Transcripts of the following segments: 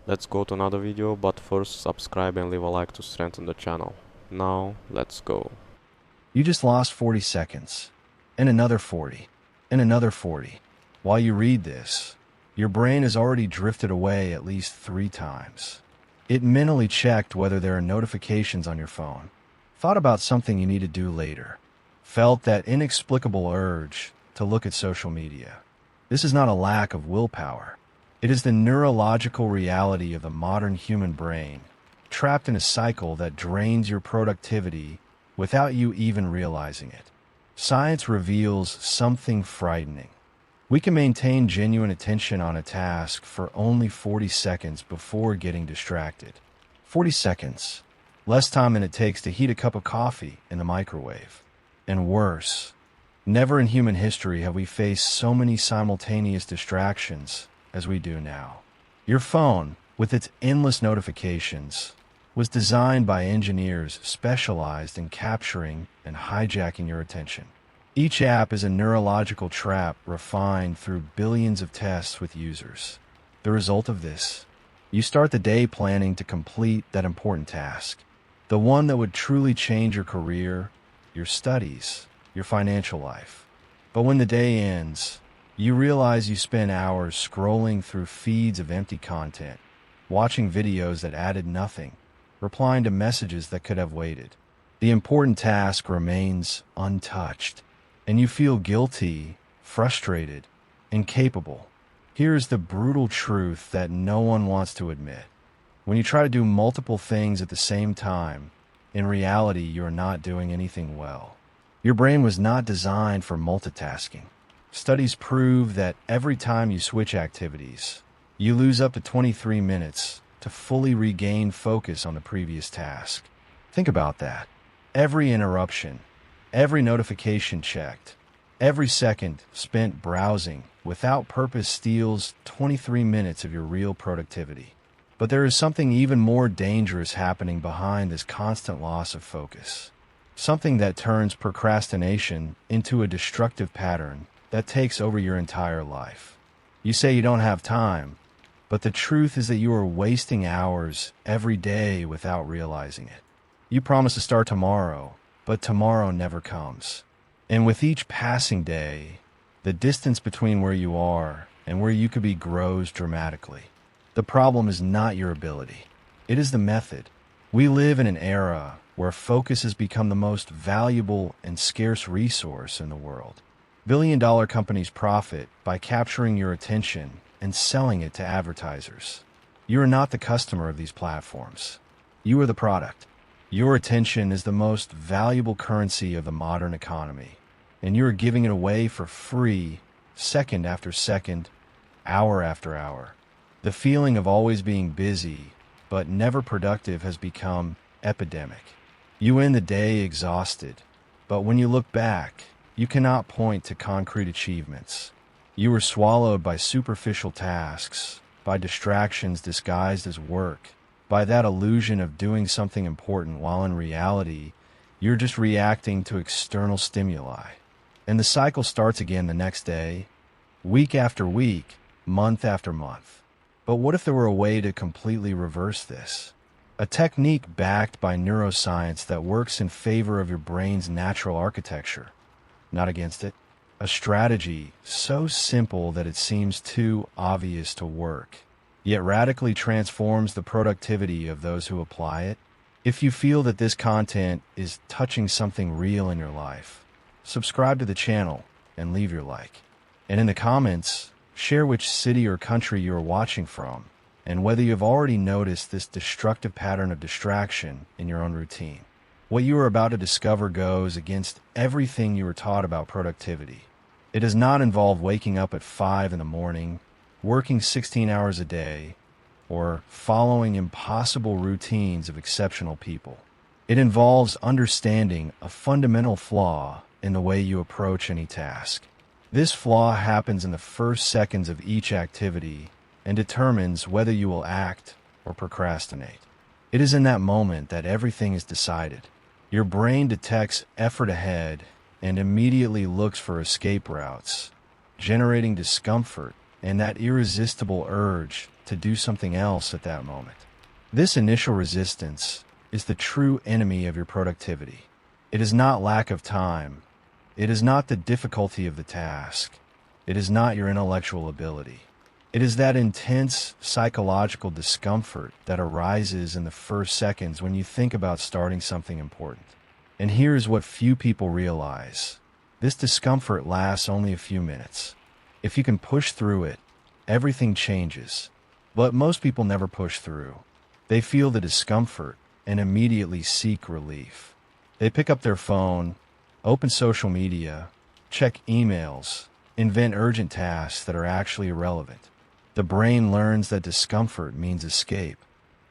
Let's go to another video, but first subscribe and leave a like to strengthen the channel. Now, let's go. You just lost 40 seconds, and another 40, and another 40. While you read this, your brain has already drifted away at least 3 times. It mentally checked whether there are notifications on your phone, thought about something you need to do later, felt that inexplicable urge to look at social media. This is not a lack of willpower. It is the neurological reality of the modern human brain, trapped in a cycle that drains your productivity without you even realizing it. Science reveals something frightening. We can maintain genuine attention on a task for only 40 seconds before getting distracted. 40 seconds. Less time than it takes to heat a cup of coffee in the microwave. And worse, never in human history have we faced so many simultaneous distractions as we do now. Your phone, with its endless notifications, was designed by engineers specialized in capturing and hijacking your attention. Each app is a neurological trap refined through billions of tests with users. The result of this: you start the day planning to complete that important task, the one that would truly change your career, your studies, your financial life. But when the day ends, you realize you spent hours scrolling through feeds of empty content, watching videos that added nothing, replying to messages that could have waited. The important task remains untouched, and you feel guilty, frustrated, incapable. Here is the brutal truth that no one wants to admit. When you try to do multiple things at the same time, in reality, you are not doing anything well. Your brain was not designed for multitasking. Studies prove that every time you switch activities, you lose up to 23 minutes to fully regain focus on the previous task. Think about that. Every interruption, every notification checked, every second spent browsing without purpose steals 23 minutes of your real productivity. But there is something even more dangerous happening behind this constant loss of focus. Something that turns procrastination into a destructive pattern that takes over your entire life. You say you don't have time, but the truth is that you are wasting hours every day without realizing it. You promise to start tomorrow, but tomorrow never comes. And with each passing day, the distance between where you are and where you could be grows dramatically. The problem is not your ability. It is the method. We live in an era where focus has become the most valuable and scarce resource in the world. Billion-dollar companies profit by capturing your attention and selling it to advertisers. You are not the customer of these platforms. You are the product. Your attention is the most valuable currency of the modern economy, and you are giving it away for free, second after second, hour after hour. The feeling of always being busy, but never productive, has become epidemic. You end the day exhausted, but when you look back, you cannot point to concrete achievements. You were swallowed by superficial tasks, by distractions disguised as work, by that illusion of doing something important while in reality, you're just reacting to external stimuli. And the cycle starts again the next day, week after week, month after month. But what if there were a way to completely reverse this? A technique backed by neuroscience that works in favor of your brain's natural architecture, not against it. A strategy so simple that it seems too obvious to work, yet radically transforms the productivity of those who apply it. If you feel that this content is touching something real in your life, subscribe to the channel and leave your like. And in the comments, share which city or country you are watching from, and whether you have already noticed this destructive pattern of distraction in your own routine. What you are about to discover goes against everything you were taught about productivity. It does not involve waking up at 5 in the morning, working 16 hours a day, or following impossible routines of exceptional people. It involves understanding a fundamental flaw in the way you approach any task. This flaw happens in the first seconds of each activity and determines whether you will act or procrastinate. It is in that moment that everything is decided. Your brain detects effort ahead and immediately looks for escape routes, generating discomfort and that irresistible urge to do something else at that moment. This initial resistance is the true enemy of your productivity. It is not lack of time. It is not the difficulty of the task. It is not your intellectual ability. It is that intense psychological discomfort that arises in the first seconds when you think about starting something important. And here's what few people realize. This discomfort lasts only a few minutes. If you can push through it, everything changes. But most people never push through. They feel the discomfort and immediately seek relief. They pick up their phone, open social media, check emails, invent urgent tasks that are actually irrelevant. The brain learns that discomfort means escape,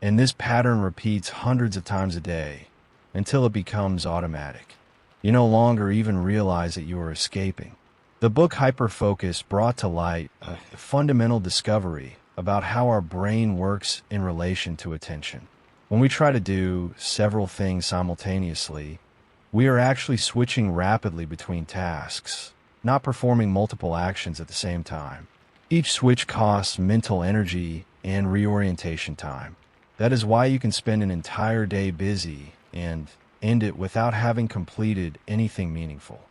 and this pattern repeats hundreds of times a day until it becomes automatic. You no longer even realize that you are escaping. The book Hyperfocus brought to light a fundamental discovery about how our brain works in relation to attention. When we try to do several things simultaneously, we are actually switching rapidly between tasks, not performing multiple actions at the same time. Each switch costs mental energy and reorientation time. That is why you can spend an entire day busy and end it without having completed anything meaningful.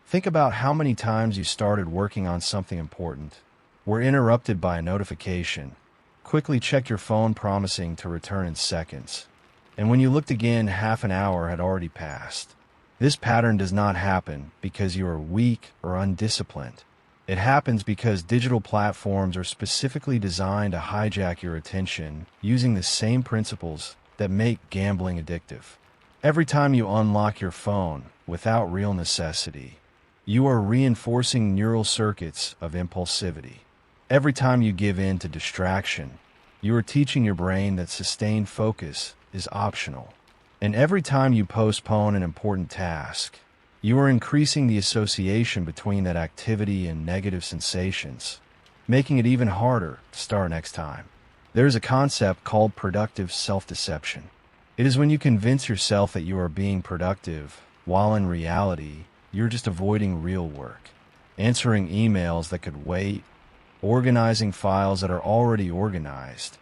Think about how many times you started working on something important, were interrupted by a notification, quickly checked your phone promising to return in seconds, and when you looked again, half an hour had already passed. This pattern does not happen because you are weak or undisciplined. It happens because digital platforms are specifically designed to hijack your attention using the same principles that make gambling addictive. Every time you unlock your phone without real necessity, you are reinforcing neural circuits of impulsivity. Every time you give in to distraction, you are teaching your brain that sustained focus is optional. And every time you postpone an important task, you are increasing the association between that activity and negative sensations, making it even harder to start next time. There is a concept called productive self-deception. It is when you convince yourself that you are being productive, while in reality, you're just avoiding real work, answering emails that could wait, organizing files that are already organized,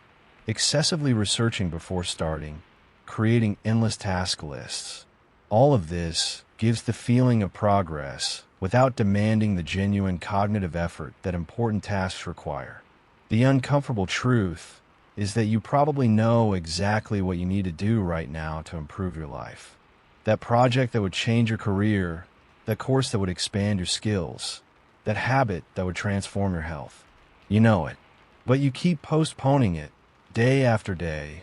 excessively researching before starting, creating endless task lists. All of this gives the feeling of progress without demanding the genuine cognitive effort that important tasks require. The uncomfortable truth is that you probably know exactly what you need to do right now to improve your life. That project that would change your career, that course that would expand your skills, that habit that would transform your health. You know it, but you keep postponing it day after day,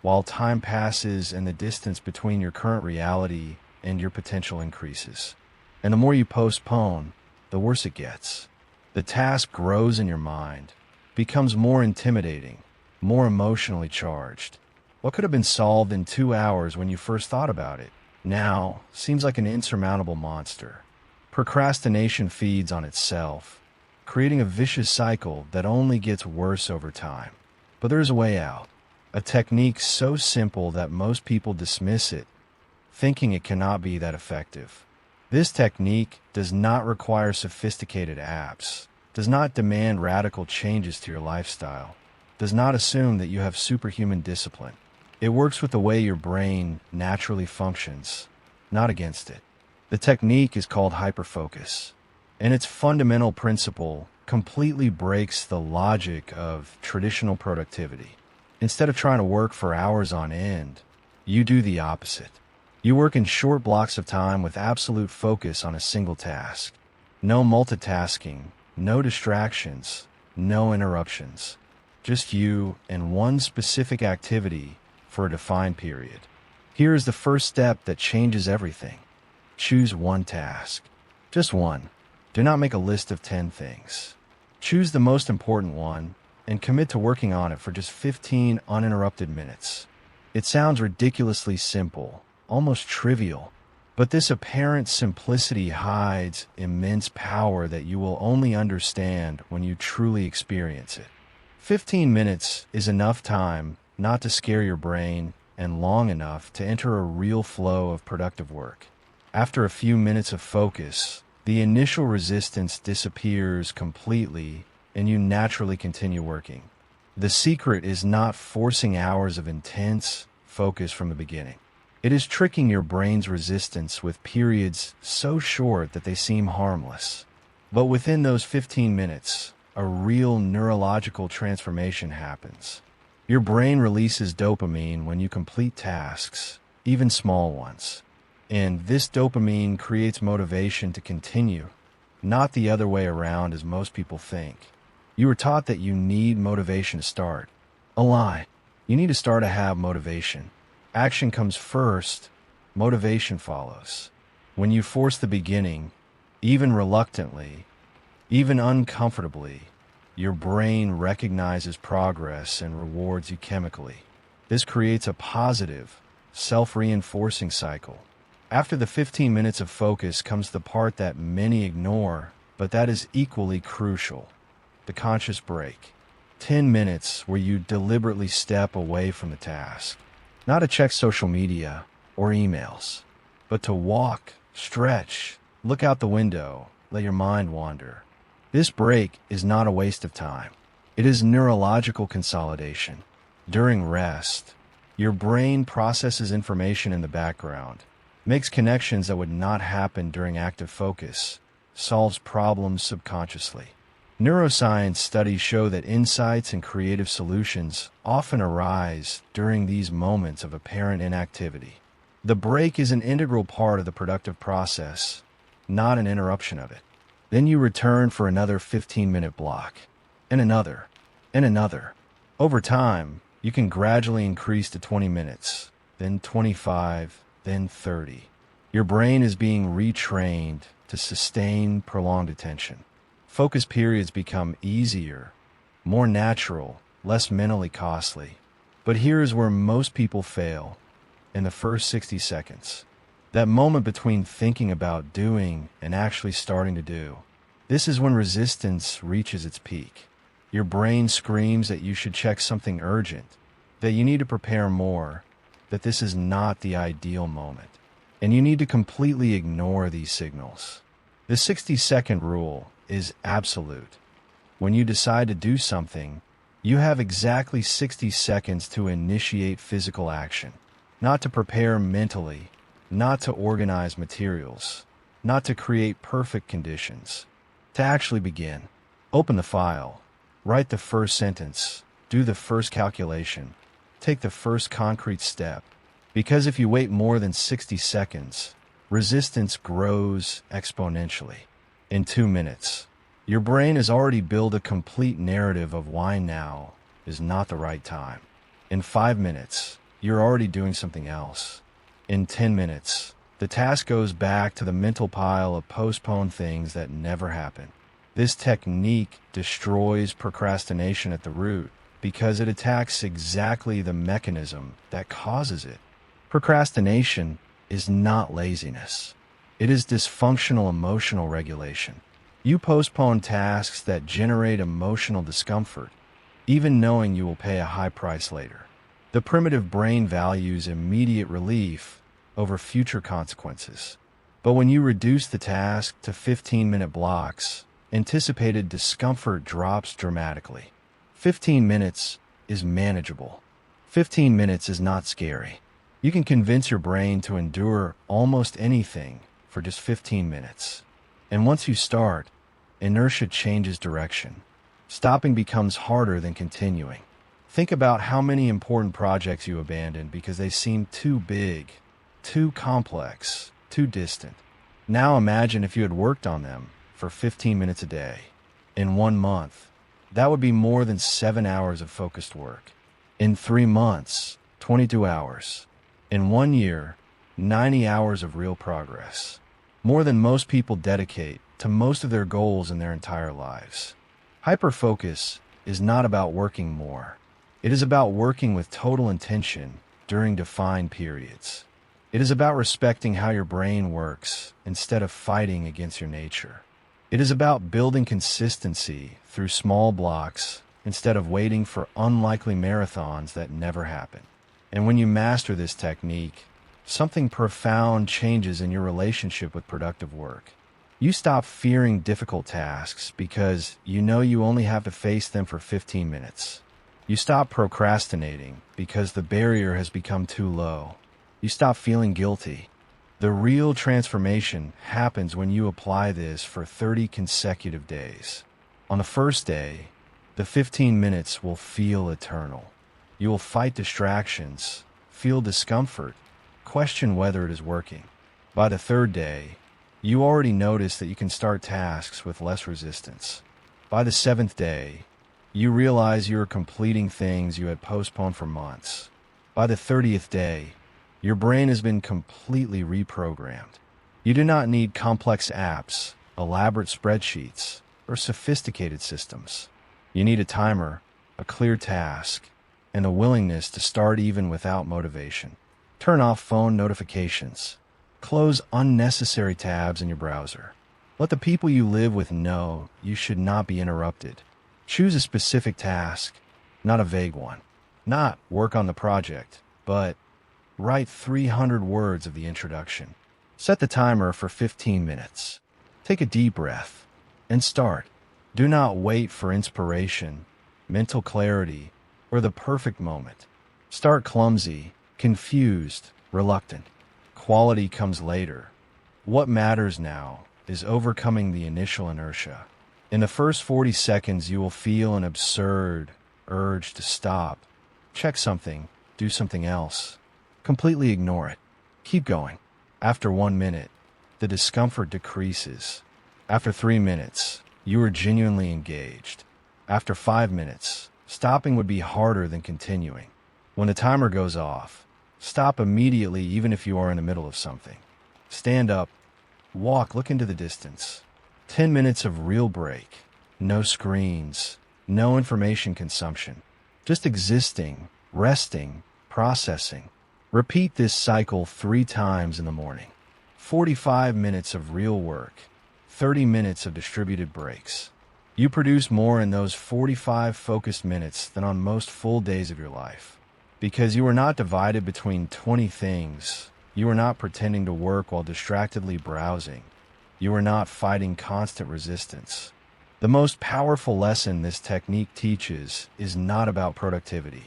while time passes and the distance between your current reality and your potential increases. And the more you postpone, the worse it gets. The task grows in your mind, becomes more intimidating, more emotionally charged. What could have been solved in 2 hours when you first thought about it now seems like an insurmountable monster. Procrastination feeds on itself, creating a vicious cycle that only gets worse over time. But there's a way out, a technique so simple that most people dismiss it, thinking it cannot be that effective. This technique does not require sophisticated apps, does not demand radical changes to your lifestyle, does not assume that you have superhuman discipline. It works with the way your brain naturally functions, not against it. The technique is called hyperfocus, and its fundamental principle completely breaks the logic of traditional productivity. Instead of trying to work for hours on end, you do the opposite. You work in short blocks of time with absolute focus on a single task. No multitasking, no distractions, no interruptions. Just you and one specific activity for a defined period. Here is the first step that changes everything. Choose one task. Just one. Do not make a list of 10 things. Choose the most important one and commit to working on it for just 15 uninterrupted minutes. It sounds ridiculously simple, almost trivial, but this apparent simplicity hides immense power that you will only understand when you truly experience it. 15 minutes is enough time not to scare your brain and long enough to enter a real flow of productive work. After a few minutes of focus, the initial resistance disappears completely and you naturally continue working. The secret is not forcing hours of intense focus from the beginning. It is tricking your brain's resistance with periods so short that they seem harmless. But within those 15 minutes, a real neurological transformation happens. Your brain releases dopamine when you complete tasks, even small ones. And this dopamine creates motivation to continue, not the other way around as most people think. You were taught that you need motivation to start. A lie. You need to start to have motivation. Action comes first, motivation follows. When you force the beginning, even reluctantly, even uncomfortably, your brain recognizes progress and rewards you chemically. This creates a positive, self-reinforcing cycle. After the 15 minutes of focus comes the part that many ignore, but that is equally crucial: the conscious break. 10 minutes where you deliberately step away from the task. Not to check social media or emails, but to walk, stretch, look out the window, let your mind wander. This break is not a waste of time. It is neurological consolidation. During rest, your brain processes information in the background, makes connections that would not happen during active focus, solves problems subconsciously. Neuroscience studies show that insights and creative solutions often arise during these moments of apparent inactivity. The break is an integral part of the productive process, not an interruption of it. Then you return for another 15-minute block, and another, and another. Over time, you can gradually increase to 20 minutes, then 25, then 30. Your brain is being retrained to sustain prolonged attention. Focus periods become easier, more natural, less mentally costly. But here is where most people fail: in the first 60 seconds. That moment between thinking about doing and actually starting to do. This is when resistance reaches its peak. Your brain screams that you should check something urgent, that you need to prepare more, that this is not the ideal moment. And you need to completely ignore these signals. The 60-second rule is absolute. When you decide to do something, you have exactly 60 seconds to initiate physical action. Not to prepare mentally, not to organize materials, not to create perfect conditions. To actually begin. Open the file, write the first sentence, do the first calculation, take the first concrete step. Because if you wait more than 60 seconds, resistance grows exponentially. In 2 minutes, your brain has already built a complete narrative of why now is not the right time. In 5 minutes, you're already doing something else. In 10 minutes, the task goes back to the mental pile of postponed things that never happen. This technique destroys procrastination at the root because it attacks exactly the mechanism that causes it. Procrastination is not laziness. It is dysfunctional emotional regulation. You postpone tasks that generate emotional discomfort, even knowing you will pay a high price later. The primitive brain values immediate relief over future consequences. But when you reduce the task to 15-minute blocks, anticipated discomfort drops dramatically. 15 minutes is manageable. 15 minutes is not scary. You can convince your brain to endure almost anything for just 15 minutes. And once you start, inertia changes direction. Stopping becomes harder than continuing. Think about how many important projects you abandoned because they seemed too big, too complex, too distant. Now imagine if you had worked on them for 15 minutes a day. In 1 month, that would be more than 7 hours of focused work. In 3 months, 22 hours. In 1 year, 90 hours of real progress. More than most people dedicate to most of their goals in their entire lives. Hyperfocus is not about working more. It is about working with total intention during defined periods. It is about respecting how your brain works instead of fighting against your nature. It is about building consistency through small blocks instead of waiting for unlikely marathons that never happen. And when you master this technique, something profound changes in your relationship with productive work. You stop fearing difficult tasks because you know you only have to face them for 15 minutes. You stop procrastinating because the barrier has become too low. You stop feeling guilty. The real transformation happens when you apply this for 30 consecutive days. On the first day, the 15 minutes will feel eternal. You will fight distractions, feel discomfort, question whether it is working. By the third day, you already notice that you can start tasks with less resistance. By the seventh day, you realize you are completing things you had postponed for months. By the 30th day, your brain has been completely reprogrammed. You do not need complex apps, elaborate spreadsheets, or sophisticated systems. You need a timer, a clear task, and a willingness to start even without motivation. Turn off phone notifications. Close unnecessary tabs in your browser. Let the people you live with know you should not be interrupted. Choose a specific task, not a vague one. Not work on the project, but write 300 words of the introduction. Set the timer for 15 minutes. Take a deep breath and start. Do not wait for inspiration, mental clarity, or the perfect moment. Start clumsy, confused, reluctant. Quality comes later. What matters now is overcoming the initial inertia. In the first 40 seconds, you will feel an absurd urge to stop. Check something, do something else. Completely ignore it. Keep going. After 1 minute, the discomfort decreases. After 3 minutes, you are genuinely engaged. After 5 minutes, stopping would be harder than continuing. When the timer goes off, stop immediately even if you are in the middle of something. Stand up, walk, look into the distance. 10 minutes of real break. No screens, no information consumption. Just existing, resting, processing. Repeat this cycle 3 times in the morning. 45 minutes of real work. 30 minutes of distributed breaks. You produce more in those 45 focused minutes than on most full days of your life. Because you are not divided between 20 things. You are not pretending to work while distractedly browsing. You are not fighting constant resistance. The most powerful lesson this technique teaches is not about productivity.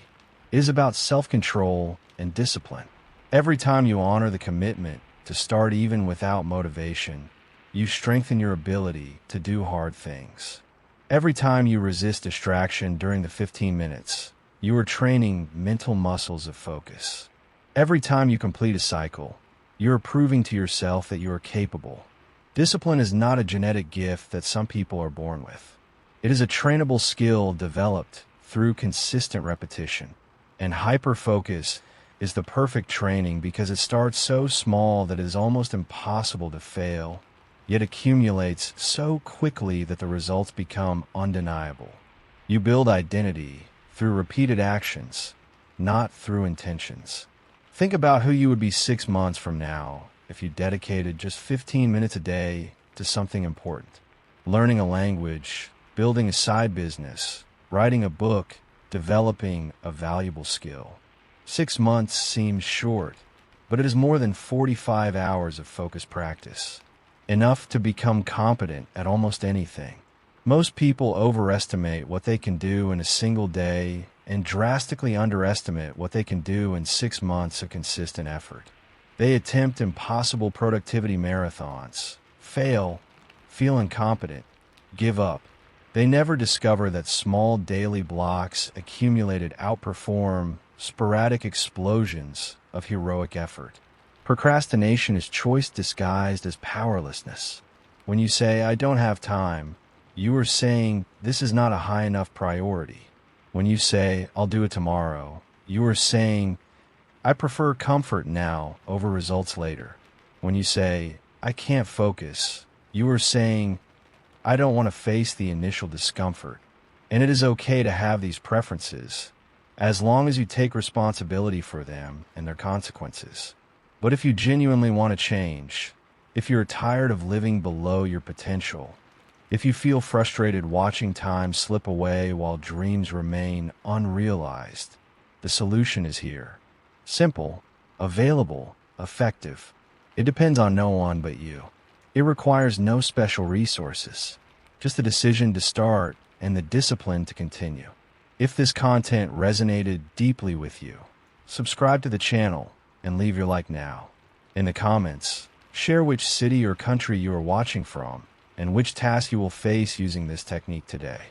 It is about self-control and discipline. Every time you honor the commitment to start even without motivation, you strengthen your ability to do hard things. Every time you resist distraction during the 15 minutes, you are training mental muscles of focus. Every time you complete a cycle, you are proving to yourself that you are capable. Discipline is not a genetic gift that some people are born with. It is a trainable skill developed through consistent repetition. And hyperfocus is the perfect training because it starts so small that it is almost impossible to fail, yet accumulates so quickly that the results become undeniable. You build identity through repeated actions, not through intentions. Think about who you would be 6 months from now if you dedicated just 15 minutes a day to something important. Learning a language, building a side business, writing a book, developing a valuable skill. 6 months seems short, but it is more than 45 hours of focused practice. Enough to become competent at almost anything. Most people overestimate what they can do in a single day and drastically underestimate what they can do in 6 months of consistent effort. They attempt impossible productivity marathons, fail, feel incompetent, give up. They never discover that small daily blocks accumulated outperform sporadic explosions of heroic effort. Procrastination is choice disguised as powerlessness. When you say, "I don't have time," you are saying, "This is not a high enough priority." When you say, "I'll do it tomorrow," you are saying, "I prefer comfort now over results later." When you say, "I can't focus," you are saying, "I don't want to face the initial discomfort." And it is okay to have these preferences, as long as you take responsibility for them and their consequences. But if you genuinely want to change, if you're tired of living below your potential, if you feel frustrated watching time slip away while dreams remain unrealized, the solution is here. Simple, available, effective. It depends on no one but you. It requires no special resources, just the decision to start and the discipline to continue. If this content resonated deeply with you, subscribe to the channel and leave your like now. In the comments, share which city or country you are watching from and which task you will face using this technique today.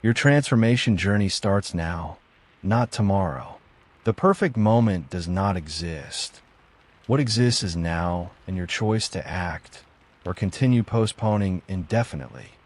Your transformation journey starts now, not tomorrow. The perfect moment does not exist. What exists is now and your choice to act or continue postponing indefinitely.